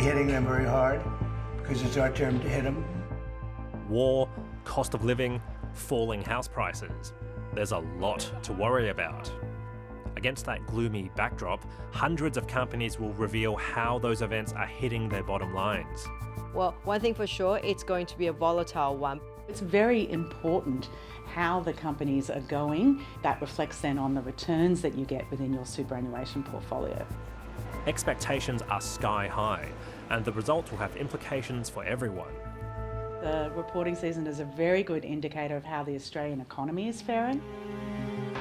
hitting them very hard because it's our turn to hit them. War, cost of living, falling house prices. There's a lot to worry about. Against that gloomy backdrop, hundreds of companies will reveal how those events are hitting their bottom lines. Well, one thing for sure, it's going to be a volatile one. It's very important how the companies are going. That reflects then on the returns that you get within your superannuation portfolio. Expectations are sky high, and the results will have implications for everyone. The reporting season is a very good indicator of how the Australian economy is faring.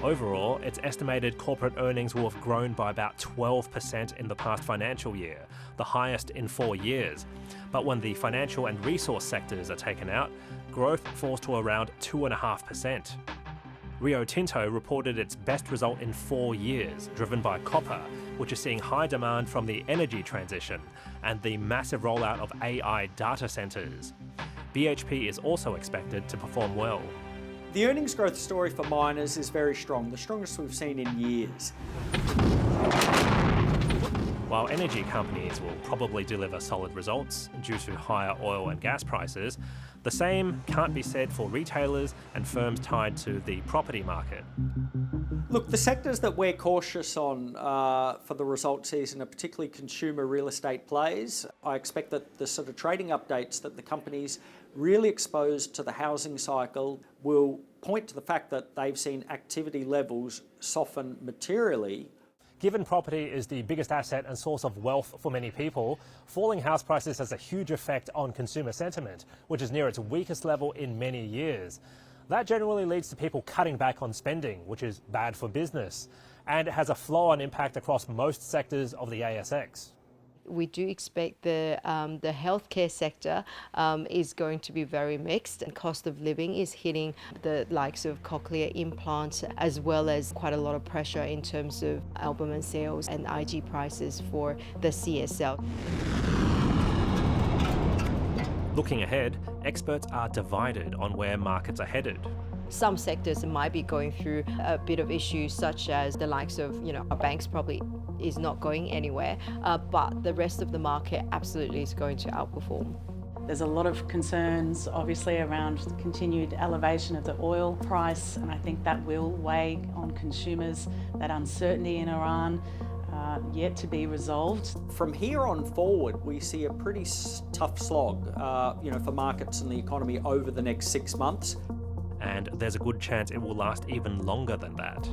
Overall, it's estimated corporate earnings will have grown by about 12% in the past financial year, the highest in 4 years. But when the financial and resource sectors are taken out, growth falls to around 2.5%. Rio Tinto reported its best result in 4 years, driven by copper, which is seeing high demand from the energy transition and the massive rollout of AI data centres. BHP is also expected to perform well. The earnings growth story for miners is very strong, the strongest we've seen in years. While energy companies will probably deliver solid results due to higher oil and gas prices, the same can't be said for retailers and firms tied to the property market. Look, the sectors that we're cautious on for the result season are particularly consumer real estate plays. I expect that the sort of trading updates that the companies really exposed to the housing cycle will point to the fact that they've seen activity levels soften materially. Given property is the biggest asset and source of wealth for many people, falling house prices has a huge effect on consumer sentiment, which is near its weakest level in many years. That generally leads to people cutting back on spending, which is bad for business, and it has a flow-on impact across most sectors of the ASX. We do expect the healthcare sector is going to be very mixed, and cost of living is hitting the likes of cochlear implants, as well as quite a lot of pressure in terms of albumin sales and IG prices for the CSL. Looking ahead, experts are divided on where markets are headed. Some sectors might be going through a bit of issues, such as the likes of, our banks probably is not going anywhere, but the rest of the market absolutely is going to outperform. There's a lot of concerns, obviously, around the continued elevation of the oil price, and I think that will weigh on consumers. That uncertainty in Iran yet to be resolved. From here on forward, we see a pretty tough slog, for markets and the economy over the next 6 months. And there's a good chance it will last even longer than that.